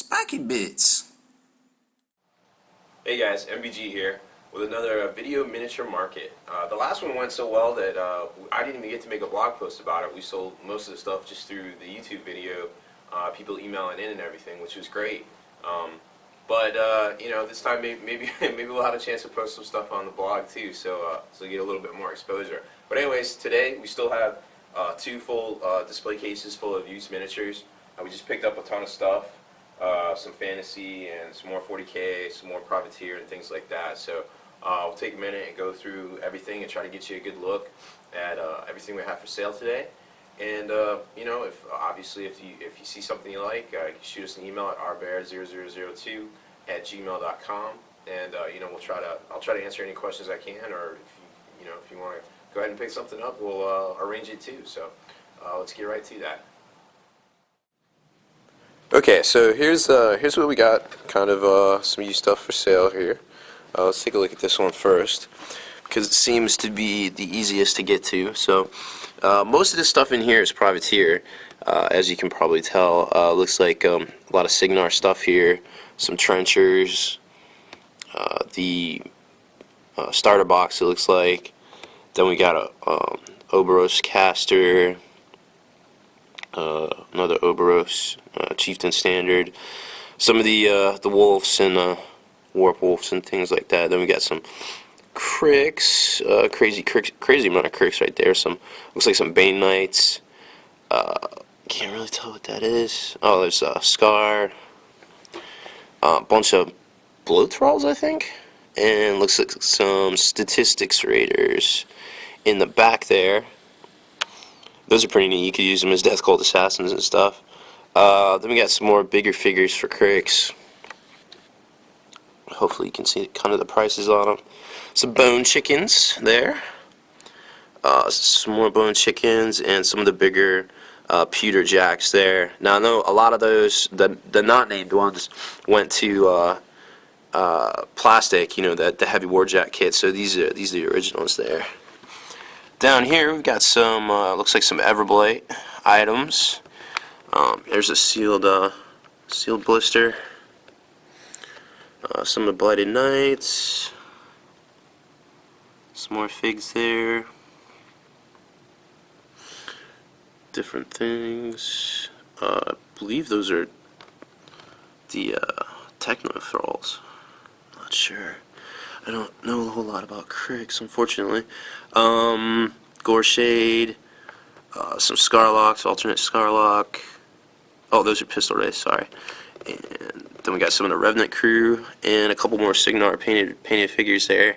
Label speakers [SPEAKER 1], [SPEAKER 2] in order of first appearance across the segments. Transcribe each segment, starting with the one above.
[SPEAKER 1] Spiky Bits.
[SPEAKER 2] Hey guys, MBG here with another video miniature market. The last one went so well that I didn't even get to make a blog post about it. We sold most of the stuff just through the YouTube video, people emailing in and everything, which was great. You know, this time maybe we'll have a chance to post some stuff on the blog too, so you get a little bit more exposure. But anyways, today we still have two full display cases full of used miniatures. We just picked up a ton of stuff. Some fantasy and some more 40K, some more privateer and things like that. So we'll take a minute and go through everything and try to get you a good look at everything we have for sale today. And you know, obviously if you see something you like, you can shoot us an email at rbear0002@gmail.com, and you know, I'll try to answer any questions I can, or if you want to go ahead and pick something up, we'll arrange it too. So let's get right to that. Okay, so here's what we got, kind of some used stuff for sale here. Let's take a look at this one first, because it seems to be the easiest to get to. So most of this stuff in here is privateer, as you can probably tell. Looks like a lot of Signar stuff here, some trenchers, the starter box it looks like. Then we got a Oberos caster, another Oberos Chieftain standard, some of the wolves and warp wolves and things like that. Then we got some cricks, crazy amount of cricks right there. Some looks like some Bane Knights. Can't really tell what that is. Oh, there's a Scar, a bunch of blow thralls, I think, and looks like some statistics raiders in the back there. Those are pretty neat. You could use them as Death Cult assassins and stuff. Then we got some more bigger figures for cricks. Hopefully you can see kind of the prices on them. Some bone chickens there. Some more bone chickens and some of the bigger pewter jacks there. Now I know a lot of those, the not named ones, went to plastic. You know, the heavy warjack kit. So these are the originals there. Down here we've got some looks like some Everblight items. There's a sealed blister. Some of the Blighted Knights. Some more figs there. Different things. I believe those are the Techno Thralls. Not sure. I don't know a whole lot about cricks, unfortunately. Goreshade, some Scarlocks, alternate Scarlock. Oh, those are Pistol Rays, sorry. And then we got some of the Revenant crew and a couple more Signar painted figures there.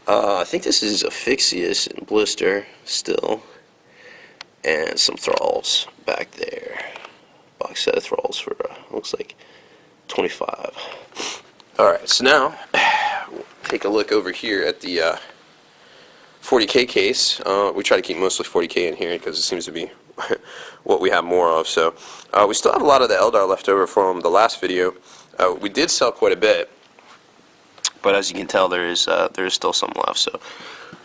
[SPEAKER 2] I think this is Asphyxius and Blister still. And some Thralls back there. Box set of Thralls for, looks like 25. Alright, so now we'll take a look over here at the 40K case. We try to keep mostly 40K in here because it seems to be what we have more of. So we still have a lot of the Eldar left over from the last video. We did sell quite a bit, but as you can tell, there is still some left. So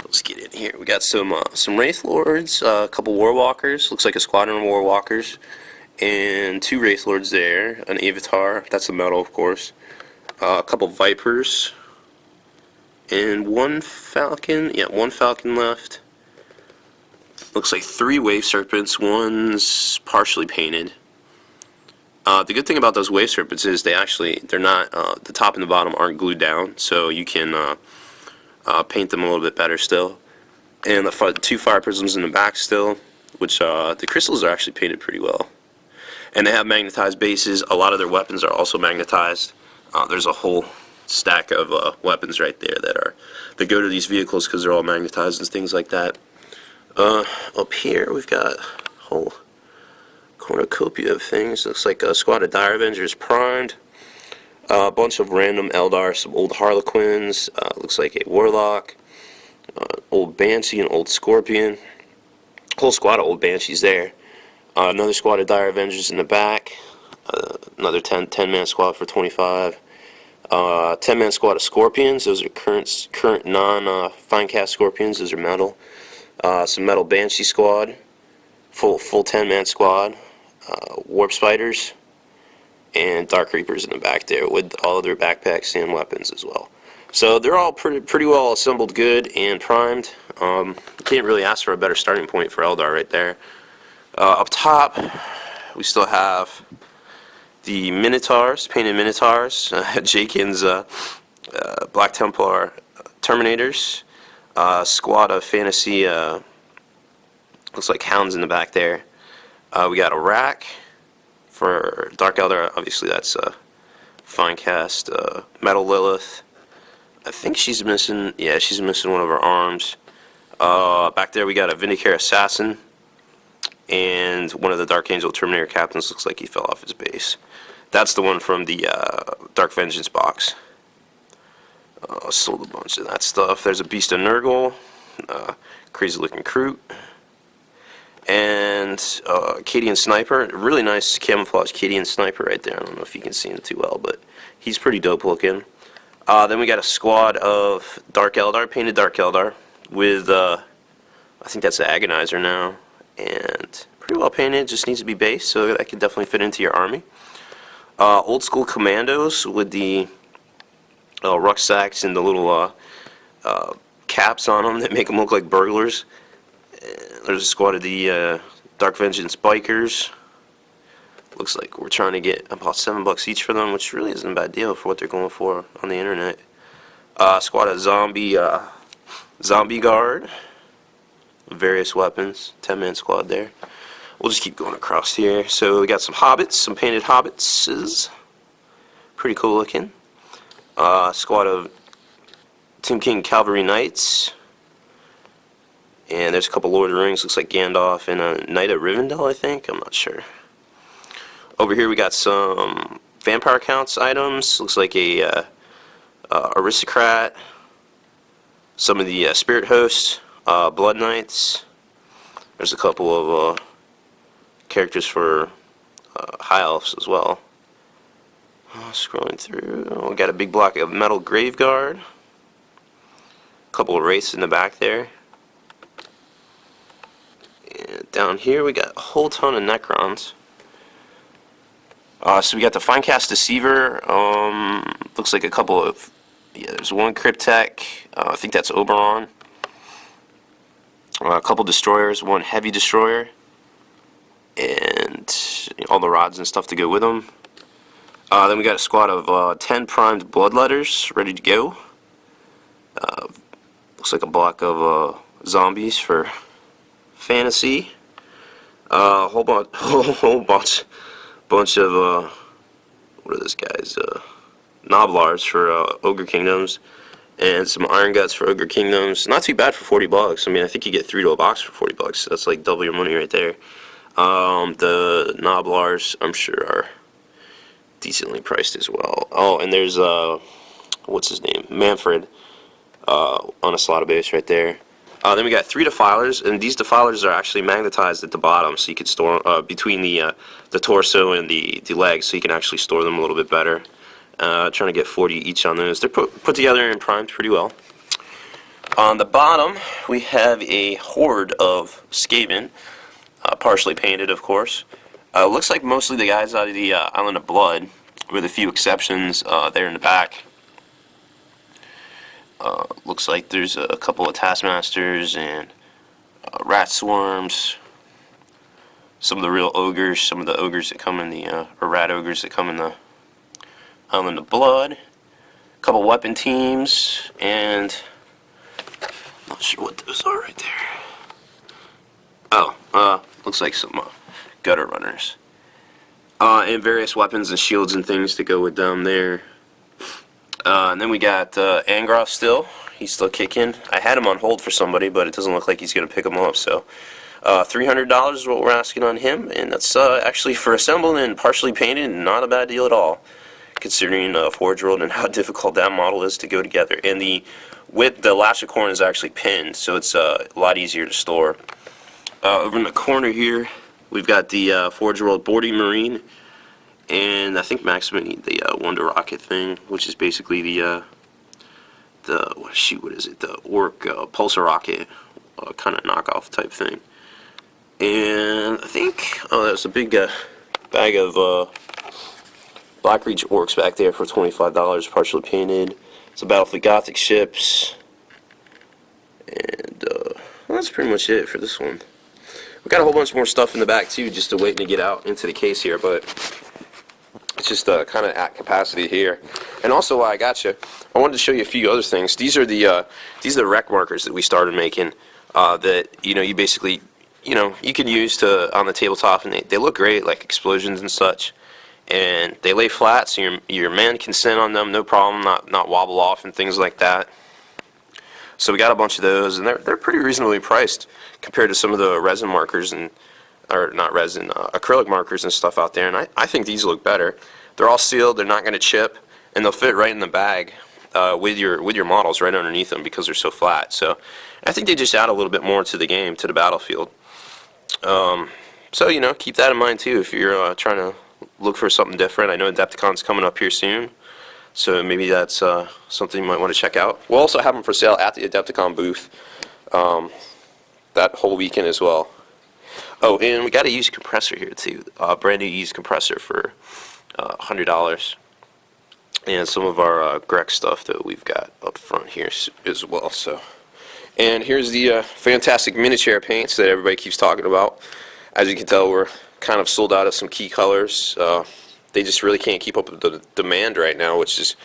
[SPEAKER 2] let's get in here. We got some Wraith Lords, a couple Warwalkers. Looks like a squadron of Warwalkers, and two Wraith Lords there. An Avatar. That's the metal, of course. A couple Vipers. And one Falcon. Yeah, one Falcon left. Looks like three Wave Serpents. One's partially painted. The good thing about those Wave Serpents is they're not, the top and the bottom aren't glued down, so you can paint them a little bit better still. And the two Fire Prisms in the back still, which the crystals are actually painted pretty well. And they have magnetized bases. A lot of their weapons are also magnetized. There's a whole stack of weapons right there that go to these vehicles because they're all magnetized and things like that. Up here we've got a whole cornucopia of things. Looks like a squad of Dire Avengers primed. A bunch of random Eldar, some old Harlequins. Looks like a Warlock, old Banshee, and old Scorpion. Whole squad of old Banshees there. Another squad of Dire Avengers in the back. Another 10-man squad for 25. 10-man squad of Scorpions. Those are current non-fine cast Scorpions. Those are metal. Some metal Banshee squad. Full 10-man squad. Warp Spiders. and Dark Reapers in the back there with all of their backpacks and weapons as well. So they're all pretty well assembled, good and primed. You can't really ask for a better starting point for Eldar right there. Up top, we still have the Minotaurs, painted Minotaurs, Jakin's Black Templar Terminators, squad of Fantasy, looks like Hounds in the back there. We got a rack for Dark Eldar, obviously that's fine cast, Metal Lilith. I think she's missing, yeah, she's missing one of her arms. Back there we got a Vindicare Assassin, and one of the Dark Angel Terminator captains looks like he fell off his base. That's the one from the Dark Vengeance box. Sold a bunch of that stuff. There's a Beast of Nurgle, crazy looking Kroot, and Cadian Sniper. Really nice camouflage Cadian Sniper right there. I don't know if you can see him too well, but he's pretty dope looking. Then we got a squad of Dark Eldar, painted Dark Eldar, with, I think that's the Agonizer now, and pretty well painted, just needs to be base, so that could definitely fit into your army. Old school Commandos with the rucksacks and the little caps on them that make them look like burglars. There's a squad of the Dark Vengeance Bikers. Looks like we're trying to get about $7 each for them, which really isn't a bad deal for what they're going for on the internet. Squad of Zombie Guard, various weapons, 10-man squad there. We'll just keep going across here. So we got some Hobbits, some painted Hobbits, pretty cool looking. Squad of Tim King Cavalry Knights, and there's a couple Lord of the Rings, looks like Gandalf and a Knight of Rivendell, I think, I'm not sure. Over here we got some Vampire Counts items, looks like a Aristocrat, some of the Spirit Hosts, Blood Knights. There's a couple of characters for High Elves as well. Scrolling through, we got a big block of Metal Graveguard, a couple of Wraiths in the back there. And down here we got a whole ton of Necrons. So we got the Finecast Deceiver, looks like a couple of, yeah, there's one Cryptek, I think that's Oberon. A couple Destroyers, one Heavy Destroyer, and all the rods and stuff to go with them. Then we got a squad of 10 primed Bloodletters ready to go. Looks like a block of zombies for Fantasy. A whole bunch of what are those guys? Noblars for Ogre Kingdoms, and some Iron Guts for Ogre Kingdoms. Not too bad for $40. I mean, I think you get 3 to a box for $40. So that's like double your money right there. The Noblars, I'm sure, are decently priced as well. Oh, and there's what's his name? Manfred on a slot of base right there. Then we got 3 Defilers, and these Defilers are actually magnetized at the bottom, so you can store between the torso and the legs, so you can actually store them a little bit better. Trying to get 40 each on those. They're put together and primed pretty well. On the bottom, we have a horde of Skaven, partially painted, of course. Looks like mostly the guys out of the Island of Blood, with a few exceptions there in the back. Looks like there's a couple of Taskmasters and Rat Swarms. Some of the real ogres, some of the ogres that come in the, or rat ogres that come in the Island of Blood. A couple weapon teams, and not sure what those are right there. Oh, looks like some gutter runners. And various weapons and shields and things to go with them there. And then we got Angroth still. He's still kicking. I had him on hold for somebody, but it doesn't look like he's going to pick him up. So $300 is what we're asking on him, and that's actually for assembled and partially painted, not a bad deal at all, considering Forge World and how difficult that model is to go together. And the Lashicorn is actually pinned, so it's a lot easier to store. Over in the corner here, we've got the Forge World Boarding Marine, and I think Maximum the Wonder Rocket thing, which is basically the what is it? The Orc Pulsar Rocket kind of knockoff type thing. And I think, oh, that's a big bag of Blackreach Orcs back there for $25, partially painted. Some Battlefield Gothic ships. And well, that's pretty much it for this one. We got a whole bunch more stuff in the back too, just waiting to get out into the case here, but it's just kind of at capacity here. And also, while I got you, I wanted to show you a few other things. These are the rec markers that we started making. That you basically you can use to on the tabletop, and they look great, like explosions and such. And they lay flat, so your man can sit on them, no problem, not wobble off and things like that. So we got a bunch of those, and they're pretty reasonably priced compared to some of the resin markers or not resin, acrylic markers and stuff out there. And I think these look better. They're all sealed, they're not going to chip, and they'll fit right in the bag with your models right underneath them because they're so flat. So I think they just add a little bit more to the game, to the battlefield. So keep that in mind too if you're trying to look for something different. I know Adepticon's coming up here soon, so maybe that's something you might want to check out. We'll also have them for sale at the Adepticon booth that whole weekend as well. Oh, and we got a used compressor here too, brand new used compressor for $100, and some of our Greg stuff that we've got up front here as well. So, and here's the fantastic miniature paints that everybody keeps talking about. As you can tell, we're kind of sold out of some key colors. They just really can't keep up with the demand right now, which is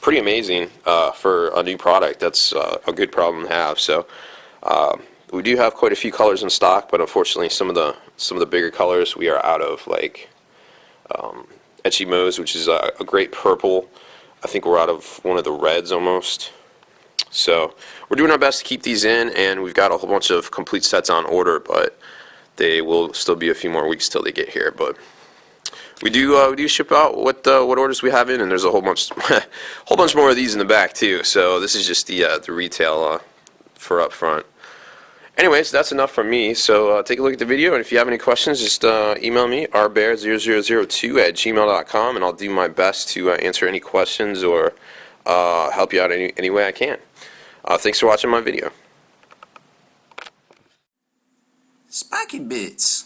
[SPEAKER 2] pretty amazing for a new product. That's a good problem to have. So we do have quite a few colors in stock, but unfortunately some of the bigger colors we are out of, like Etchy Mo's, which is a great purple. I think we're out of one of the reds almost. So we're doing our best to keep these in, and we've got a whole bunch of complete sets on order, but they will still be a few more weeks till they get here. But we do ship out what orders we have in, and there's a whole bunch more of these in the back too. So this is just the retail for up front. Anyways, that's enough from me. So take a look at the video, and if you have any questions, just email me rbear0002@gmail.com, and I'll do my best to answer any questions or help you out any way I can. Thanks for watching my video.
[SPEAKER 1] Spiky bits.